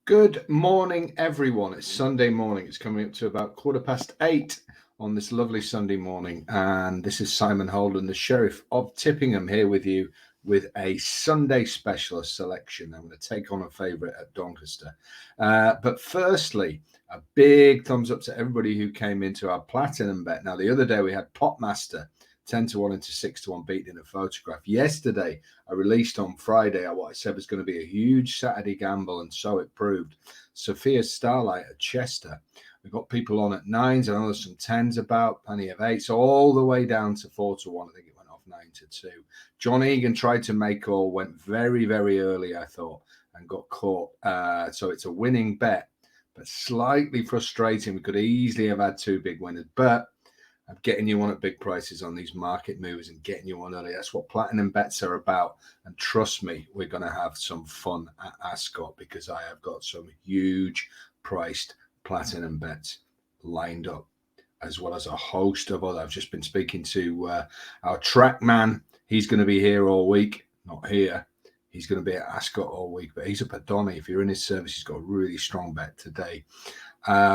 Good morning, everyone. It's Sunday morning. It's coming up to about 8:15 on this lovely Sunday morning. And this is Simon Holden, the Sheriff of Tippingham, here with you with a Sunday specialist selection. I'm going to take on a favourite at Doncaster. But firstly, a big thumbs up to everybody who came into our platinum bet. Now, the other day we had Popmaster 10-1 into 6-1 beat in a photograph. Yesterday, I released on Friday what I said was going to be a huge Saturday gamble, and so it proved. Sophia Starlight at Chester. We've got people on at 9s. I know there's some 10s about, plenty of 8s, so all the way down to 4-1. I think it went off 9-2. John Egan tried to make all, went very, very early, I thought, and got caught. So it's a winning bet, but slightly frustrating. We could easily have had two big winners, but I'm getting you on at big prices on these market moves and getting you on early. That's what platinum bets are about. And trust me, we're going to have some fun at Ascot because I have got some huge priced platinum bets lined up, as well as a host of other. I've just been speaking to our track man. He's going to be here all week. Not here. He's going to be at Ascot all week, but he's up at Donny. If you're in his service, he's got a really strong bet today.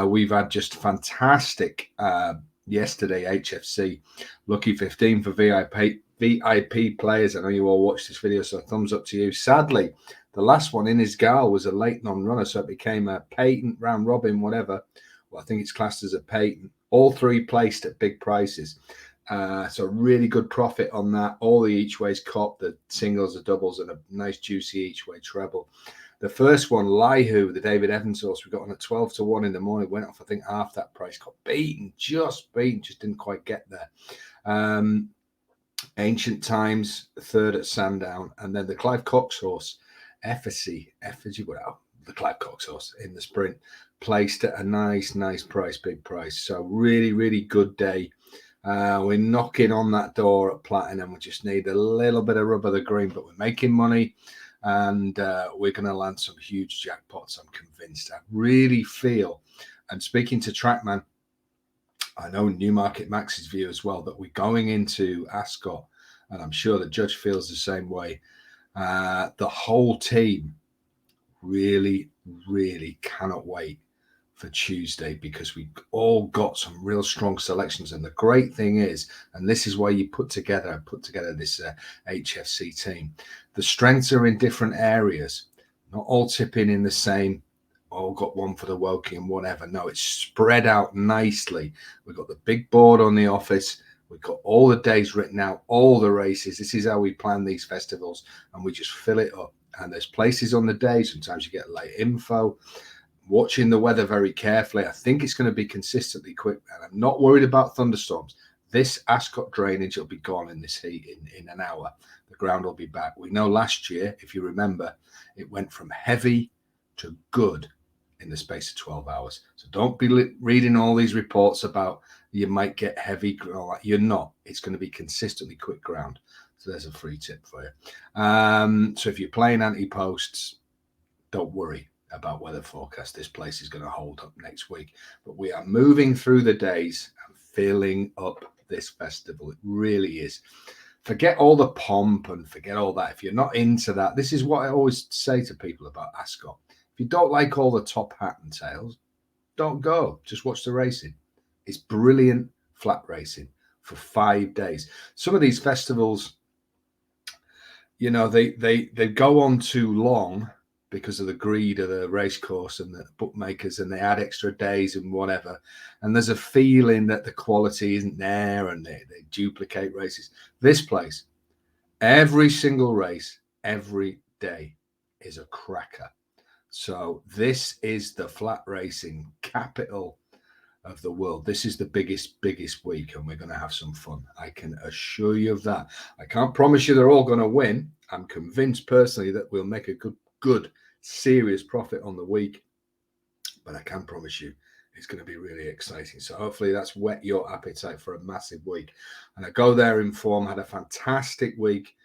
We've had just fantastic yesterday HFC lucky 15 for VIP players. I know you all watched this video, so thumbs up to you. Sadly, the last one in his gal was a late non-runner, so it became a patent, round robin, whatever. Well, I think it's classed as a patent. All three placed at big prices. So really good profit on that. All the each ways cop, the singles, the doubles, and a nice juicy each way treble. The first one, Lihu, the David Evans horse, we got on at 12-1 in the morning, went off, I think, half that price, got beaten, just didn't quite get there. Ancient Times, third at Sandown, and then the Clive Cox horse, Effigy, the Clive Cox horse in the sprint, placed at a nice price, big price. So really, really good day. We're knocking on that door at Platinum. We just need a little bit of rub of the green, but we're making money. And we're going to land some huge jackpots, I'm convinced. I really feel, and speaking to Trackman, I know Newmarket Max's view as well, that we're going into Ascot, and I'm sure the judge feels the same way. The whole team really, really cannot wait for Tuesday because we all got some real strong selections. And the great thing is, and this is why you put together this HFC team, the strengths are in different areas, not all tipping in the same, all got one for the Woking and whatever. No, it's spread out nicely. We've got the big board on the office. We've got all the days written out, all the races. This is how we plan these festivals, and we just fill it up. And there's places on the day. Sometimes you get late info. Watching the weather very carefully. I think it's going to be consistently quick, and I'm not worried about thunderstorms. This Ascot drainage will be gone in this heat in an hour. The ground will be back. We know last year, if you remember, it went from heavy to good in the space of 12 hours. So don't be reading all these reports about you might get heavy. You're not. It's going to be consistently quick ground. So there's a free tip for you. So if you're playing anti-posts, don't worry about weather forecast. This place is going to hold up next week, but we are moving through the days and filling up this festival. It really is. Forget all the pomp and forget all that. If you're not into that, this is what I always say to people about Ascot. If you don't like all the top hat and tails, don't go. Just watch the racing. It's brilliant flat racing for 5 days. Some of these festivals, you know, they go on too long because of the greed of the racecourse and the bookmakers, and they add extra days and whatever. And there's a feeling that the quality isn't there and they duplicate races. This place, every single race, every day is a cracker. So this is the flat racing capital of the world. This is the biggest week, and we're going to have some fun. I can assure you of that. I can't promise you they're all going to win. I'm convinced personally that we'll make a good serious profit on the week, but I can promise you it's going to be really exciting. So hopefully that's whet your appetite for a massive week. And I go there in form. Had a fantastic week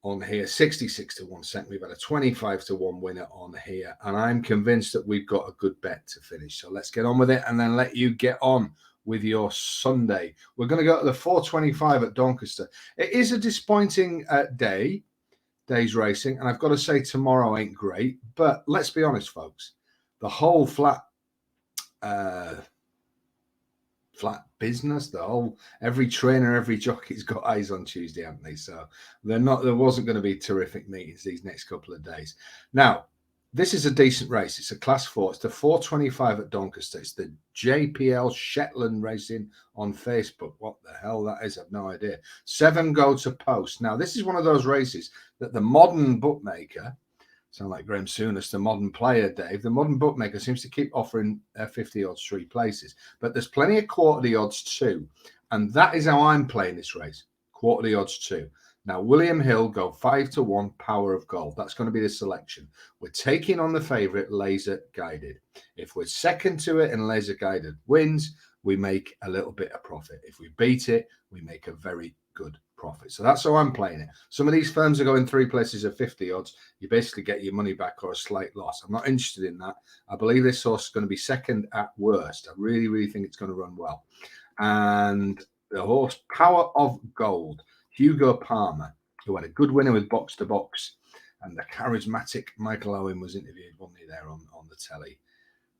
on here, 66-1 cent. We've had a 25-1 winner on here, and I'm convinced that we've got a good bet to finish. So let's get on with it and then let you get on with your Sunday. We're going to go to the 425 at Doncaster. It is a disappointing day's racing, and I've got to say tomorrow ain't great, but let's be honest, folks. the whole flat business, every trainer, every jockey's got eyes on Tuesday, haven't they? So there wasn't going to be terrific meetings these next couple of days. Now, this is a decent race. It's a class 4. It's the 425 at Doncaster. It's the JPL Shetland Racing on Facebook. What the hell that is, I've no idea. 7 go to post. Now, this is one of those races that the modern bookmaker, sound like Graham Souness, the modern player, Dave, the modern bookmaker seems to keep offering 50 odds 3 places. But there's plenty of quarterly odds too. And that is how I'm playing this race. Quarterly odds too. Now, William Hill go 5-1 Power of Gold. That's going to be the selection. We're taking on the favourite, Laser Guided. If we're second to it and Laser Guided wins, we make a little bit of profit. If we beat it, we make a very good profit. So that's how I'm playing it. Some of these firms are going 3 places at 50 odds. You basically get your money back or a slight loss. I'm not interested in that. I believe this horse is going to be second at worst. I really, really think it's going to run well. And the horse Power of Gold, Hugo Palmer, who had a good winner with Box to Box, and the charismatic Michael Owen was interviewed, wasn't he, there on the telly?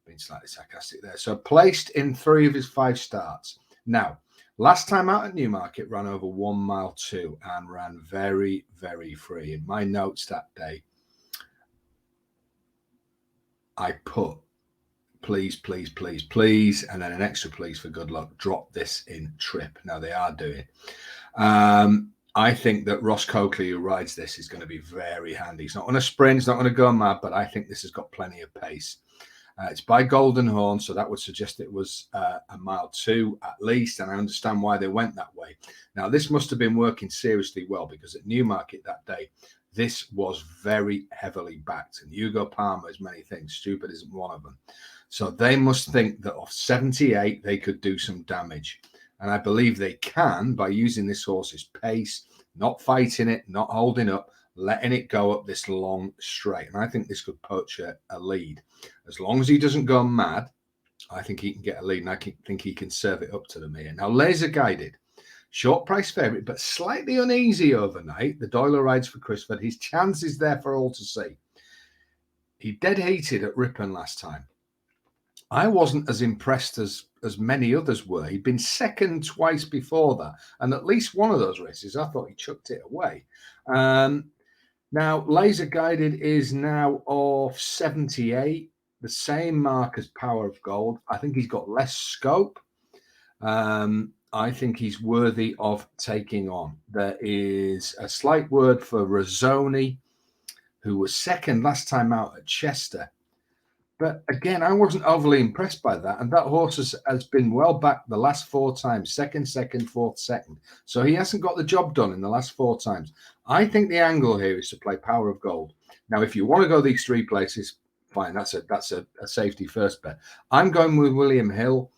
Being slightly sarcastic there. So placed in 3 of his 5 starts. Now, last time out at Newmarket, ran over 1 mile 2 and ran very, very free. In my notes that day, I put please, please, please, please, and then an extra please for good luck. Drop this in trip. Now they are doing. I think that Ross Coakley, who rides this, is going to be very handy. He's not going to sprint, he's not going to go mad, but I think this has got plenty of pace. It's by Golden Horn, so that would suggest it was 1 mile 2 at least, and I understand why they went that way. Now, this must have been working seriously well, because at Newmarket that day, this was very heavily backed, and Hugo Palmer is many things. Stupid isn't one of them. So they must think that off 78, they could do some damage. And I believe they can by using this horse's pace, not fighting it, not holding up, letting it go up this long straight. And I think this could poach a lead. As long as he doesn't go mad, I think he can get a lead, and I think he can serve it up to the mare. Now, Laser Guided, short price favourite, but slightly uneasy overnight. The Doyle rides for Crisford. His chance is there for all to see. He dead heated at Ripon last time. I wasn't as impressed as many others were. He'd been second twice before that, and at least one of those races, I thought he chucked it away. Now, Laser Guided is now off 78, the same mark as Power of Gold. I think he's got less scope. I think he's worthy of taking on. There is a slight word for Razzoni, who was second last time out at Chester. But again, I wasn't overly impressed by that. And that horse has been well back the last 4 times, second, fourth, second. So he hasn't got the job done in the last 4 times. I think the angle here is to play Power of Gold. Now, if you want to go these 3 places, fine. That's a safety first bet. I'm going with William Hill,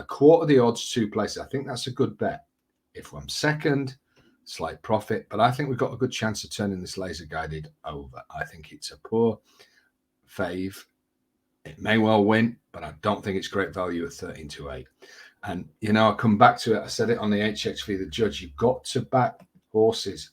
quarter the odds, 2 places. I think that's a good bet. If I'm second, slight profit. But I think we've got a good chance of turning this Laser Guided over. I think it's a poor fave. It may well win, but I don't think it's great value at 13-8. And, you know, I'll come back to it. I said it on the HXV, the judge, you've got to back horses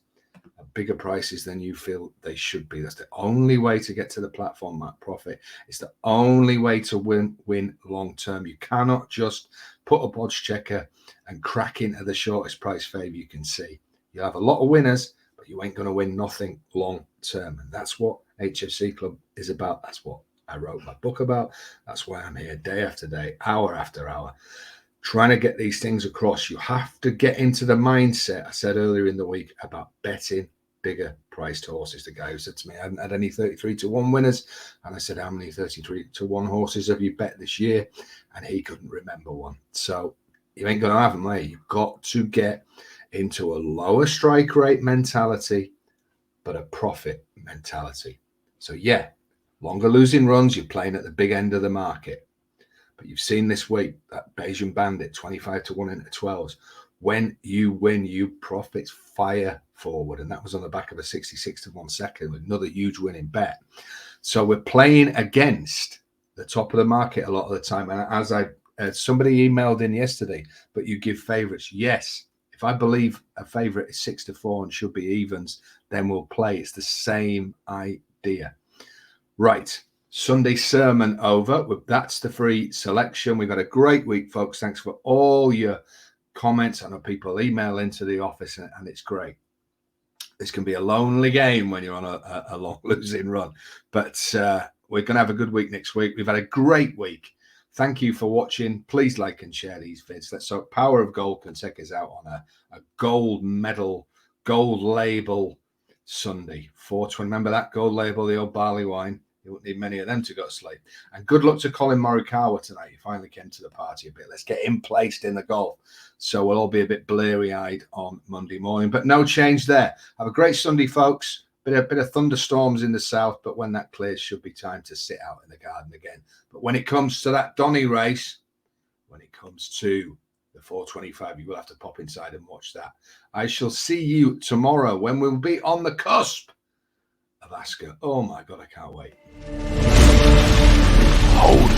at bigger prices than you feel they should be. That's the only way to get to the platform at profit. It's the only way to win long term. You cannot just put a odds checker and crack into the shortest price fave you can see. You'll have a lot of winners, but you ain't going to win nothing long term. And that's what HFC Club is about. That's what I wrote my book about. That's why I'm here day after day, hour after hour, trying to get these things across. You have to get into the mindset, I said earlier in the week, about betting bigger priced horses. The guy who said to me, I hadn't had any 33-1 winners. And I said, how many 33-1 horses have you bet this year? And he couldn't remember one. So you ain't going to have them, mate. You've got to get into a lower strike rate mentality, but a profit mentality. So yeah, longer losing runs, you're playing at the big end of the market. But you've seen this week that Bayesian Bandit, 25-1 into 12s. When you win, you profits fire forward. And that was on the back of a 66-1 second with another huge winning bet. So we're playing against the top of the market a lot of the time. And as somebody emailed in yesterday, but you give favourites. Yes, if I believe a favourite is 6-4 and should be evens, then we'll play. It's the same idea. Right. Sunday sermon over. That's the free selection. We've got a great week, folks. Thanks for all your comments. I know people email into the office, and it's great. This can be a lonely game when you're on a long losing run, but we're going to have a good week next week. We've had a great week. Thank you for watching. Please like and share these vids. Let's hope Power of Gold can take us out on a gold medal, gold label Sunday. 420. Remember that gold label, the old barley wine? You wouldn't need many of them to go to sleep. And good luck to Colin Morikawa tonight. He finally came to the party a bit. Let's get him placed in the golf. So we'll all be a bit bleary-eyed on Monday morning. But no change there. Have a great Sunday, folks. Bit of thunderstorms in the south, but when that clears, should be time to sit out in the garden again. But when it comes to that Donny race, when it comes to the 425, you will have to pop inside and watch that. I shall see you tomorrow when we'll be on the cusp of Ascot. Oh my God, I can't wait. Hold